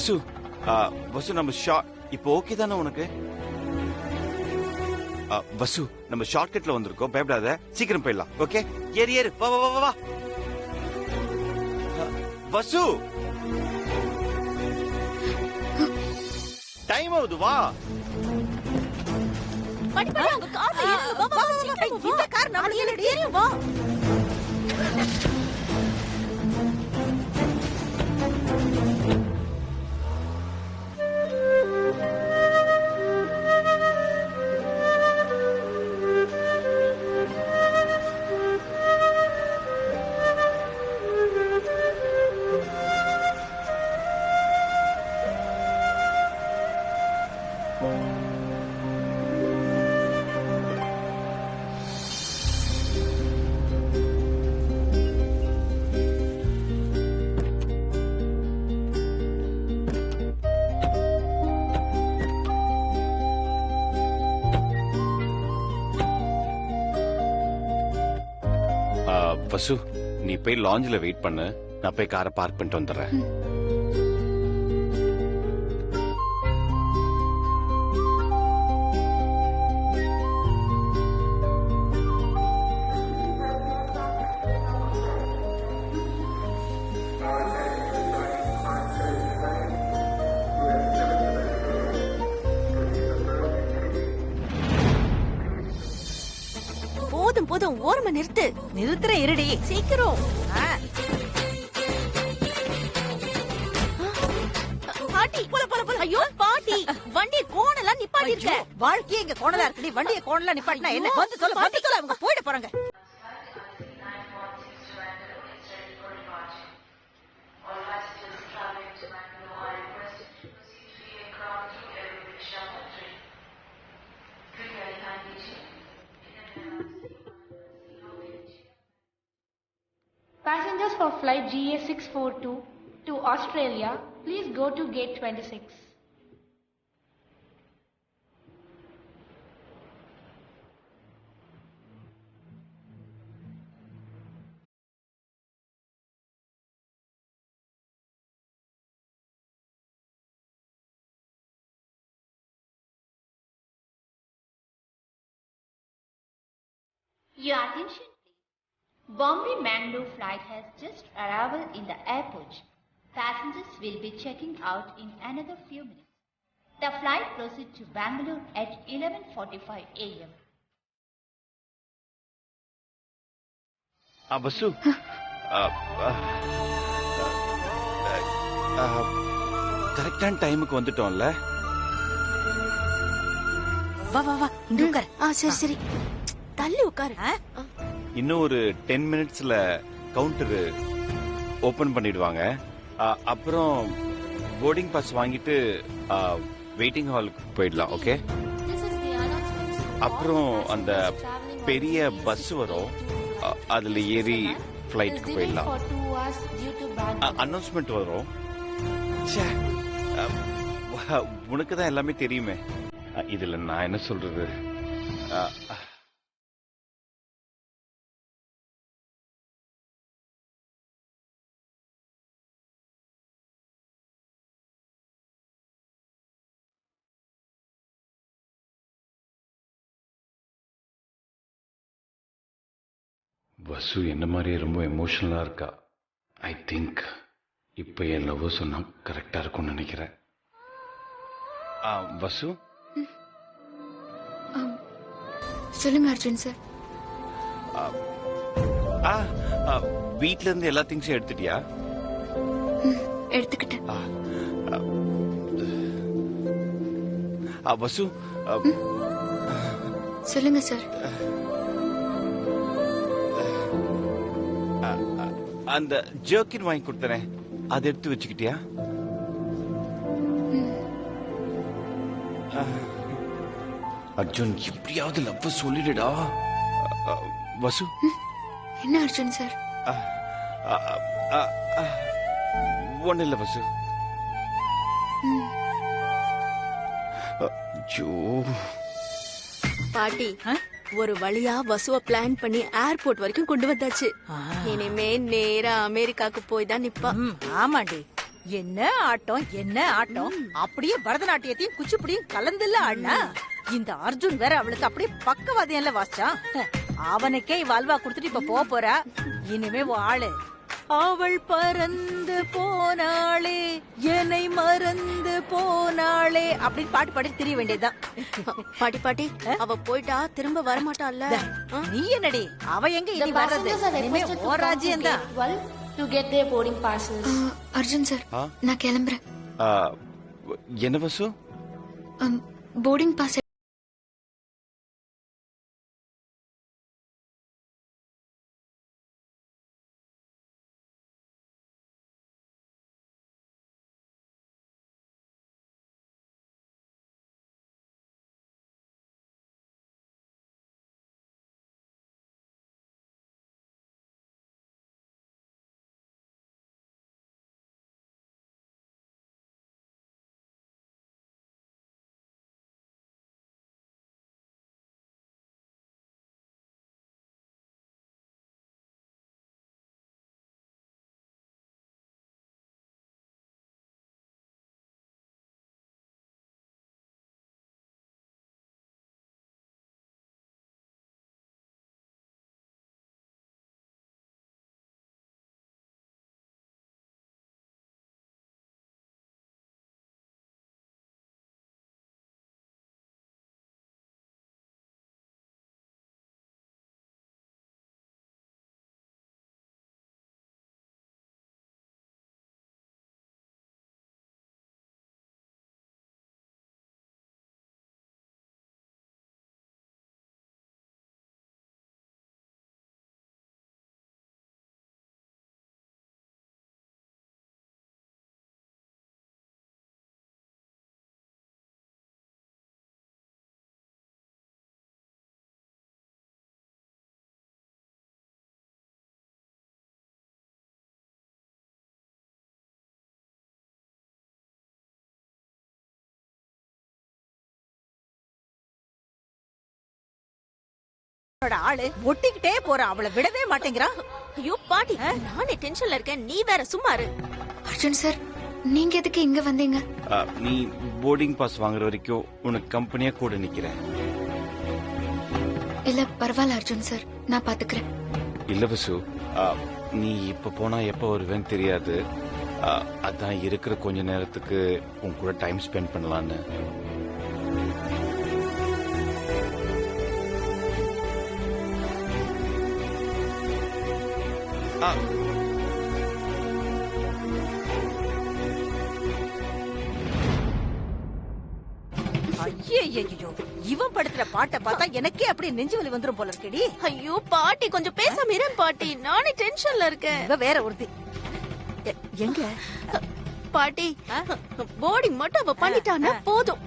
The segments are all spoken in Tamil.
வசு வசு நம்ம இப்போ ஓகே தானே உனக்கு? வசு நம்ம ஷார்ட்கட்ல வந்திருக்கோம், பயப்படாத, சீக்கிரம் போயிடலாம். ஓகே, ஏறு ஏறு, வா வா வா வா. வசு டைம் ஆகுது, வா. இந்த கார் நம்மளுக்கு வா. வசு, நீ போய் லாஞ்சில வெயிட் பண்ணு, நான் போய் காரை பார்க் பண்ணிட்டு வந்துடுறேன். போதும், ஓரமா நிறுத்து. நிறுத்துற இருடி, சீக்கிரம். பாட்டி, போல. ஐயோ பாட்டி, வண்டியை கோணலா நிப்பாட்டி இருக்க. வாழ்க்கையே இங்க கோணலா இருக்குடி, வண்டியை கோணலா நிப்பாட்டினா என்ன? வந்து சொல்ல, அவங்க போயிட போறாங்க. Passengers for flight GA642 to Australia, please go to gate 26. Your attention. Bombay-Mangalore flight has just arrived in the airport. Passengers will be checking out in another few minutes. The flight proceeds to Bangalore at 11:45 a.m. வசு, கரெக்டான டைமுக்கு வந்துட்டோம்ல? வா இங்க உட்கார். சரி தள்ளி உட்காரு. இன்னும் ஒரு 10 மினிட்ஸ்ல கவுண்டர் ஓபன் பண்ணிடுவாங்க. அப்புறம் போர்டிங் பாஸ் வாங்கிட்டு வெயிட்டிங் ஹாலுக்கு போயிடலாம். ஓகே, அப்புறம் அந்த பெரிய பஸ் வரும், அதுல ஏறி ஃபிளைட்டுக்கு போயிடலாம். அனௌன்ஸ்மெண்ட் வரும். உனக்கு தான் எல்லாமே தெரியுமே, இதுல நான் என்ன சொல்றது? வசு என்ன மாதிரியே ரொம்ப எமோஷனலா இருக்கா. ஐ திங்க் இப்ப என் லவ் சொன்னா கரெக்டா இருக்கும்னு நினைக்கிறேன். வசு, சொல்லுங்க அர்ஜுன் சார். வீட்ல இருந்து எல்லா திங்ஸும் எடுத்துட்டியா? எடுத்துக்கிட்டேன். வசு, சொல்லுங்க சார். அந்த ஜர்க்கின் வாங்கி கொடுத்தனே, அதை எடுத்து வச்சுக்கிட்டியா? அர்ஜுன், எப்படியாவது லவ் சொல்லிடுடா. வசு. என்ன அர்ஜுன் சார்? ஒண்ணு இல்ல வசு. பாட்டி, ஒரு வழியா வசுவ பிளான் பண்ணி ஏர்போர்ட் வரைக்கும் கொண்டு வந்தாச்சு. இனிமே நேரா அமெரிக்காக்கு போய் தான் நிப்பா. ஆமாடி. என்ன ஆட்டம் என்ன ஆட்டம், அப்படியே பரதநாட்டியத்தையும் குச்சிப்புடியும் கலந்துல ஆடினா. இந்த அர்ஜுன் வேற அவளுக்கு அப்படியே பக்கவாதியம்ல வாசிச்சான். அவனுக்கே இவ அல்வா கொடுத்துட்டு இப்ப போறா. இனிமே உன் ஆளு அவள் பறந்து போனாளே என்னை மறந்து போனாளே அப்படின்னு பாட்டு பாடி தெரிய வேண்டியதுதான். பாட்டி பாட்டி அவ போயிட்டா திரும்ப வரமாட்டாள்ல. நீ என்னடி, அவ எங்க இனி வர்றது? இனிமே ஓ ராஜ்யம்தான். to get their boarding passes. Arjun sir, நான் கிளம்புறேன். என்ன வசு? Boarding pass. ஆளு ஒட்டிக்கிட்டே போறான், அவளை விடவே மாட்டேங்கிறான். ஐயோ பாட்டி, நானே டென்ஷன்ல இருக்கேன், நீ வேற சும்மா இரு. அர்ஜுன் சார், நீங்க எதுக்கு இங்க வந்தீங்க? நீ போர்டிங் பாஸ் வாங்குற வரைக்கும் உனக்கு கம்பெனியா கூட நிக்கிறேன். இல்ல பரவாயில்ல அர்ஜுன் சார், நான் பாத்துக்கிறேன். இல்ல வசு, நீ இப்ப போனா எப்ப வருவேன்னு தெரியாது. அதான் இருக்கிற கொஞ்ச நேரத்துக்கு உன் கூட டைம் ஸ்பெண்ட் பண்ணலான்னு. ஐயோ, இவன் படுத்துற பாட்டை பார்த்தா எனக்கே அப்படியே நெஞ்சு வலி வந்துரும் போல இருக்கடி. ஐயோ பாட்டி, கொஞ்சம் பேசாம இரு பாட்டி, நானே டென்ஷன்ல இருக்கேன். இவ வேற ஒருத்தி. எங்க பாட்டி, போர்டிங் மட்டும் அவ பண்ணிட்டான்னா போதும்.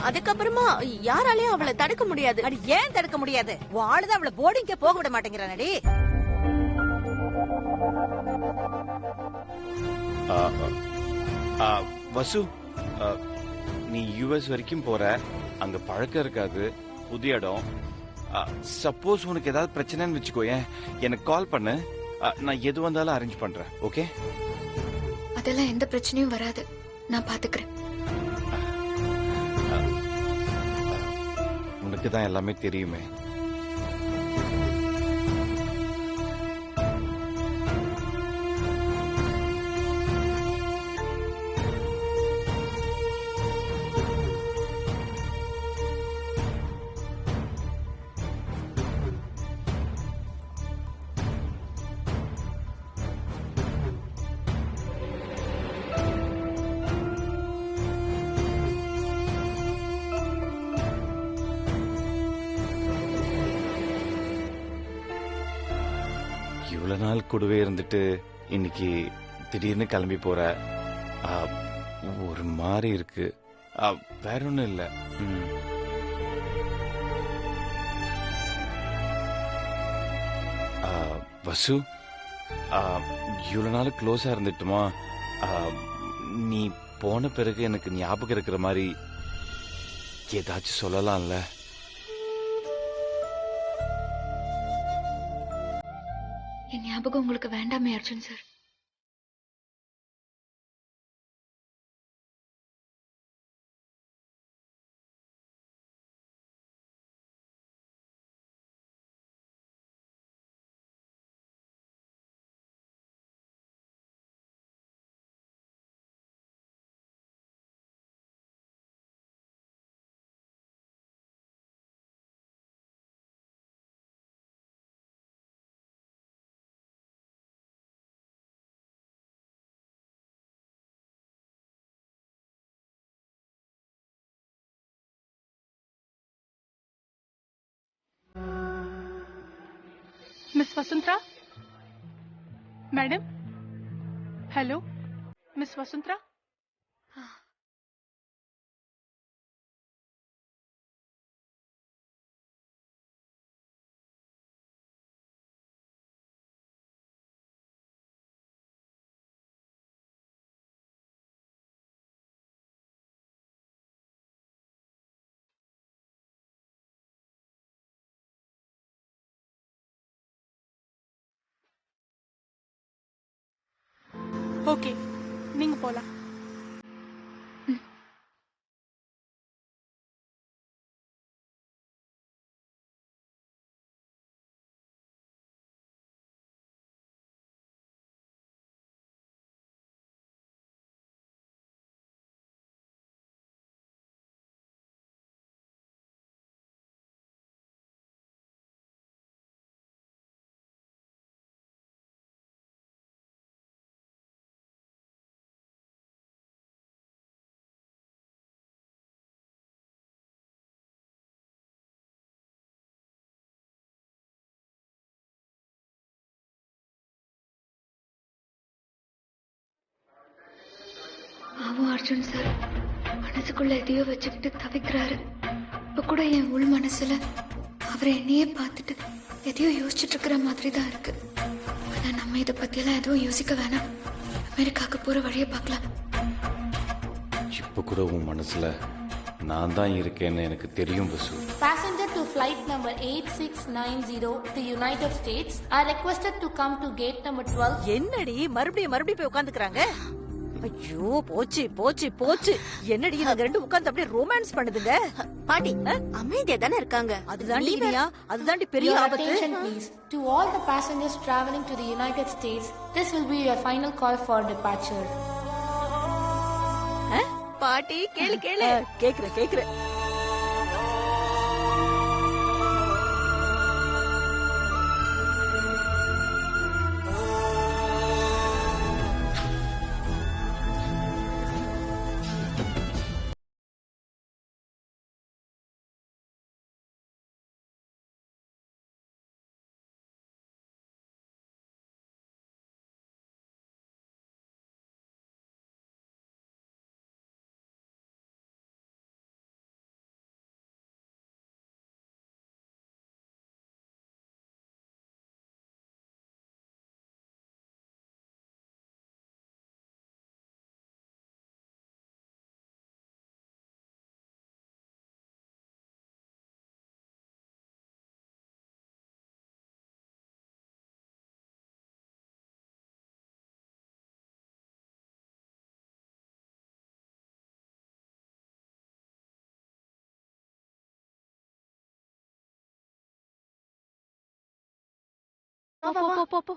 அதுக்கப்புறமா யாராலையும் அவளை தடுக்க முடியாது. அடி ஏன் தடுக்க முடியாது? உன் ஆளுதான் அவளை போர்டிங்கே போக விட மாட்டேங்கிறானடி. வசு, நீ யுஎஸ் வரைக்கும் போற, அங்க பழக்கம் இருக்காது, புது இடம். சப்போஸ் உனக்கு ஏதாவது பிரச்சனைன்னு வச்சுக்கோ, எனக்கு கால் பண்ணு, நான் எது வந்தாலும் அரேஞ்ச் பண்றேன். ஓகே? அதெல்லாம் எந்த பிரச்சனையும் வராது, நான் பாத்துக்கிறேன். உனக்கு தான் எல்லாமே தெரியுமே. இவ்வளவு நாள் கூடவே இருந்துட்டு இன்னைக்கு திடீர்னு கிளம்பி போற, ஒரு மாதிரி இருக்கு. வேற ஒண்ணும் இல்ல. வசு, இவ்வளவு நாள் க்ளோஸா இருந்துட்டுமா, நீ போன பிறகு எனக்கு ஞாபகம் இருக்கிற மாதிரி ஏதாச்சும் சொல்லலாம்ல? என் ஞாபகம் உங்களுக்கு வேண்டாமே Arjun sir. Miss Vasuntra? Madam? Hello? Miss Vasuntra? Okay நீங்க போலாம். பாவம் அர்ஜுன் சார் மனசுக்குள்ள எதையோ வச்சுக்கிட்டு தவிக்கிறாரு. இப்ப கூட என் உள் மனசுல அவரை என்னையே பார்த்துட்டு எதையோ யோசிச்சுட்டு இருக்கிற மாதிரி தான் இருக்கு. ஆனா நம்ம இதை பத்தியெல்லாம் எதுவும் யோசிக்க வேணாம். அமெரிக்காவுக்கு போற வழியை பார்க்கலாம். இப்ப கூட உன் மனசுல நான் தான் இருக்கேன்னு எனக்கு தெரியும் வசு. Passenger to flight number 8690 to United States are requested to come to gate number 12. என்னடி மறுபடியும் போய் உட்காந்துக்கிறாங்க? ஐயோ போச்சு போச்சு போச்சு. என்னடி நாங்க ரெண்டு உட்கார்ந்து அப்படியே ரொமான்ஸ் பண்ணுதுங்க. பாட்டி அமைதியா தானே இருக்காங்க. அதுதாண்டி இனியா, அதுதாண்டி பெரிய Your ஆபத்து. attention please. To all the passengers traveling to the United States, this will be your final call for departure. பாட்டி கேளு கேளு. கேக்குறேன். போ.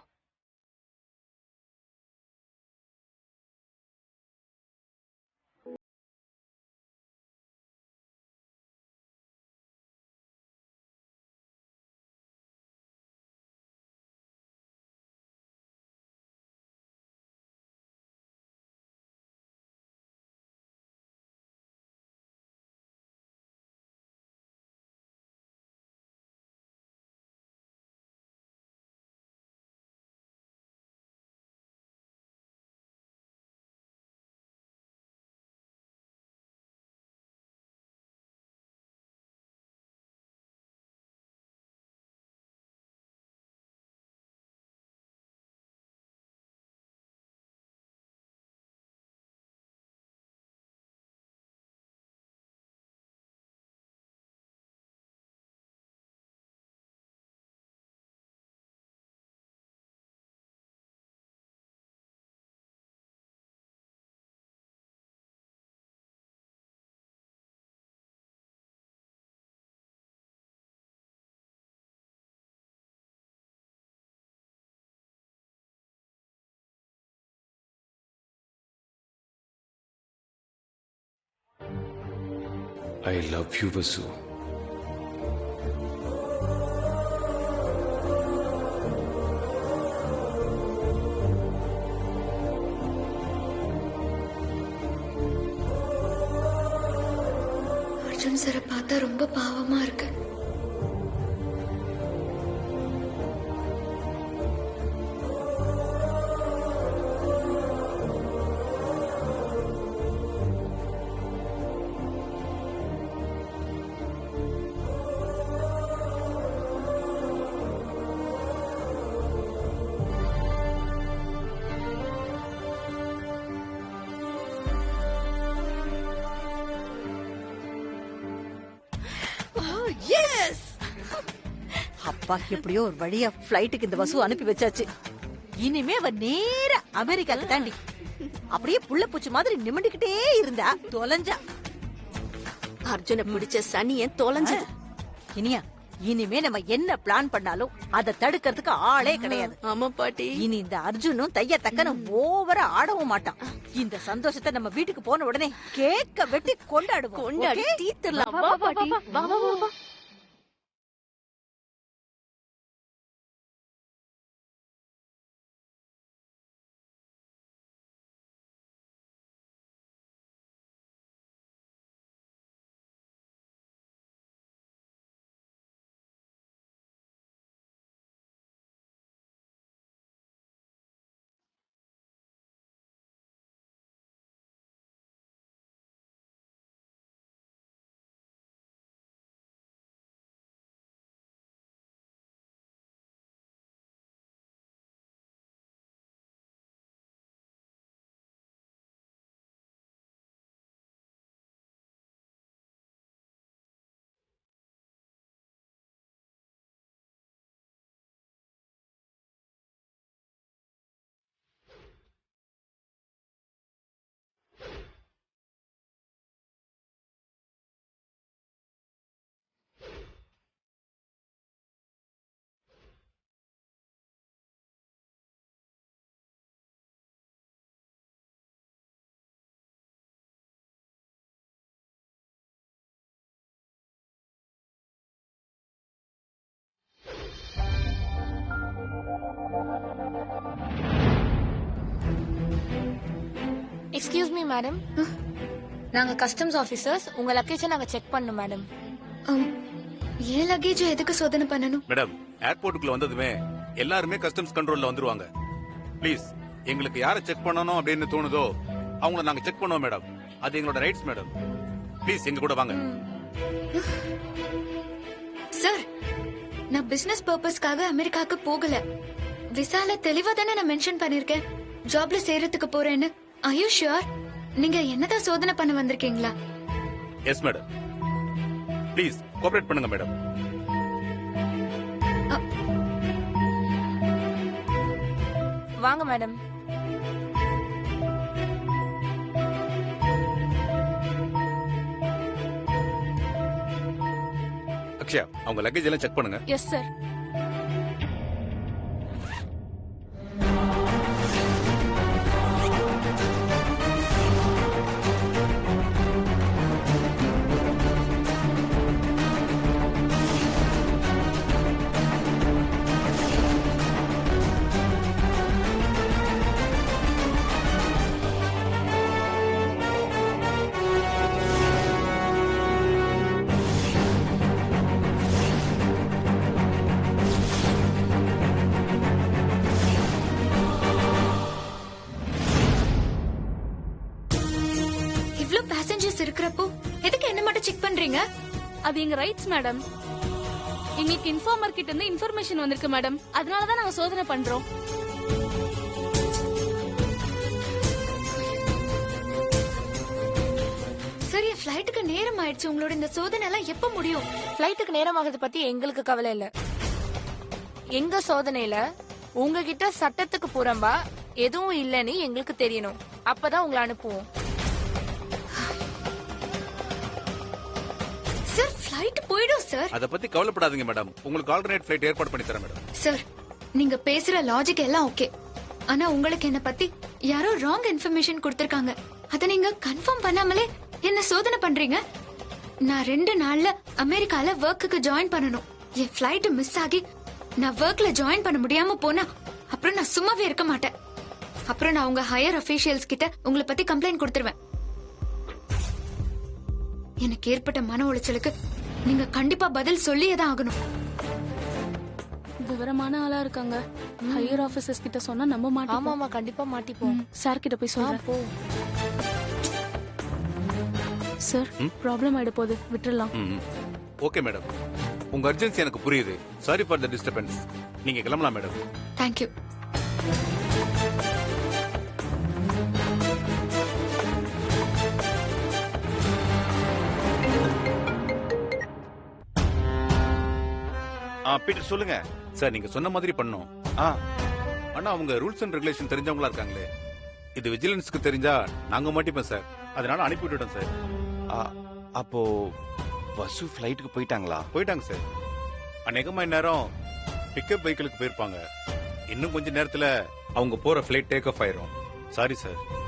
I love you, Vasu. Arjun சாரை பார்த்தா ரொம்ப பாவமா இருக்கு. எஸ் அப்பா எப்படியோ ஒரு வழியா ஃப்ளைட்டுக்கு இந்த வசு அனுப்பி வச்சாச்சு. இனிமே அவ நேரா அமெரிக்காக்கு தாண்டி அப்படியே புள்ள பூச்சி மாதிரி நிமிண்டுகிட்டே இருந்தா தொலைஞ்சா. அர்ஜுனை பிடிச்ச சனியன் தொலைஞ்சது. இனியா இனிமே நம்ம என்ன பிளான் பண்ணாலும் அதை தடுக்கிறதுக்கு ஆளே கிடையாது. ஆமா பாட்டி. இனி இந்த அர்ஜுனும் தைய தக்கனும் ஓவரா ஆடவும் மாட்டான். இந்த சந்தோஷத்தை நம்ம வீட்டுக்கு போன உடனே கேக்க வெட்டி கொண்டாடுவோம். கொண்டாடி okay? தீர்த்துடலாம். வா பாட்டி, வா வா வா வா. எக்ஸ்கியூஸ் மீ மேடம், நாங்க கஸ்டம்ஸ் ஆபீசர்ஸ். உங்க லக்கேஜை நாங்க செக் பண்ணோம் மேடம். ஏன் லக்கேஜ் எதுக்கு சோதனை பண்ணணும்? மேடம், ஏர்போர்ட்டுக்குள்ள வந்ததுமே எல்லாருமே கஸ்டம்ஸ் கண்ட்ரோல்ல வந்துருவாங்க. ப்ளீஸ், எங்களுக்கு யாரை செக் பண்ணணும் அப்படின்னு தோணுதோ அவங்கள நாங்க செக் பண்ணுவோம் மேடம். அது எங்களோட ரைட்ஸ் மேடம். ப்ளீஸ் எங்க கூட வாங்க. சார், நான் பிசினஸ் பர்பஸ்க்காக அமெரிக்காக்கு போகல. விசால தெளிவா தானே நான் மென்ஷன் பண்ணிருக்கேன் ஜாப்ல சேரத்துக்கு போறேன்னு. Are you sure? நீங்க என்னதான் சோதனை பண்ண வந்திருக்கீங்களா? Yes madam. ப்ளீஸ் கோஆபரேட் பண்ணுங்க மேடம். வாங்க மேடம். அக்ஷயா, அவங்க லக்கேஜ் எல்லாம் செக் பண்ணுங்க. Yes sir. இருக்கிறப்போ எதுக்கு என்ன மட்டும் செக் பண்றீங்க? அது எங்க ரைட்ஸ் மேடம். எங்களுக்கு இன்ஃபார்மர் கிட்ட இருந்து இன்ஃபர்மேஷன் வந்திருக்கு மேடம். அதனால தான் நாங்க சோதனை பண்றோம். சரி, ஃளைட்டுக்கு நேரம் ஆயிடுச்சு. உங்களோட இந்த சோதனை எல்லாம் எப்ப முடியும்? ஃளைட்டுக்கு நேரம் ஆகுது பத்தி எங்களுக்கு கவலை இல்ல. எங்க சோதனையில உங்ககிட்ட சட்டத்துக்கு புறம்பா எதுவும் இல்லன்னு எங்களுக்கு தெரியணும். அப்பதான் உங்களை அனுப்புவோம். சார், ஃளைட் போய்டும் சார். அத பத்தி கவலைப்படாதீங்க மேடம். உங்களுக்கு ஆல்டர்னேட் ஃளைட் ஏற்பாடு பண்ணி தரேன் மேடம். சார், நீங்க பேசுற லாஜிக் எல்லாம் ஓகே. ஆனா உங்களுக்கு என்ன பத்தி யாரோ ராங் இன்ஃபர்மேஷன் கொடுத்திருக்காங்க. அத நீங்க கன்ஃபார்ம் பண்ணாமலே என்ன சோதனை பண்றீங்க? நான் 2 நாள்ல அமெரிக்கால வர்க்குக்கு ஜாயின் பண்ணனும். என் ஃளைட் மிஸ் ஆகி நான் வர்க்ல ஜாயின் பண்ண முடியாம போனா அப்புறம் நான் சும்மாவே இருக்க மாட்டேன். அப்புறம் நான் உங்க ஹையர் அபிஷியல்ஸ் கிட்ட உங்களை பத்தி கம்ப்ளைண்ட் கொடுத்துருவேன். எனக்கு ஏற்பட்ட மன உளைச்சலுக்கு நீங்க கண்டிப்பா பதில் சொல்லியே தான் ஆகணும். விவரமான ஆளா இருக்காங்க. ஹையர் ஆபீசர்ஸ் கிட்ட சொன்னா நம்ப மாட்டோம். ஆமாமா, கண்டிப்பா மாட்டிப்போம். சார் கிட்ட போய் சொல்றேன். சார், ப்ராப்ளம் ஆயிட போகுது, விட்டுறலாம். ஓகே மேடம், உங்க அர்ஜென்சி எனக்கு புரியுது. Sorry for the disturbance. நீங்க கிளம்பலாம் மேடம். தேங்க்யூ. பீட்டர் சொல்லுங்க. சார் நீங்க சொன்ன மாதிரி பண்ணோம். ஆ, ஆனா அவங்க ரூல்ஸ் அண்ட் ரெகுலேஷன் தெரிஞ்சவங்களா இருக்காங்களே, இது விஜிலன்ஸ்க்கு தெரிஞ்சா நாங்க மாட்டிப்போம் சார். அதனால அனுப்பி விட்டுட்டோம் சார். ஆ, அப்போ வசு ஃபிளைட்டுக்கு போயிட்டாங்களா? போயிட்டாங்க சார். அநேகமா இந்நேரம் பிக்கப் வெஹிக்கிளுக்கு போயிருப்பாங்க. இன்னும் கொஞ்ச நேரத்துல அவங்க போற ஃபிளைட் டேக் ஆஃப் ஆயிரும். Sorry sir.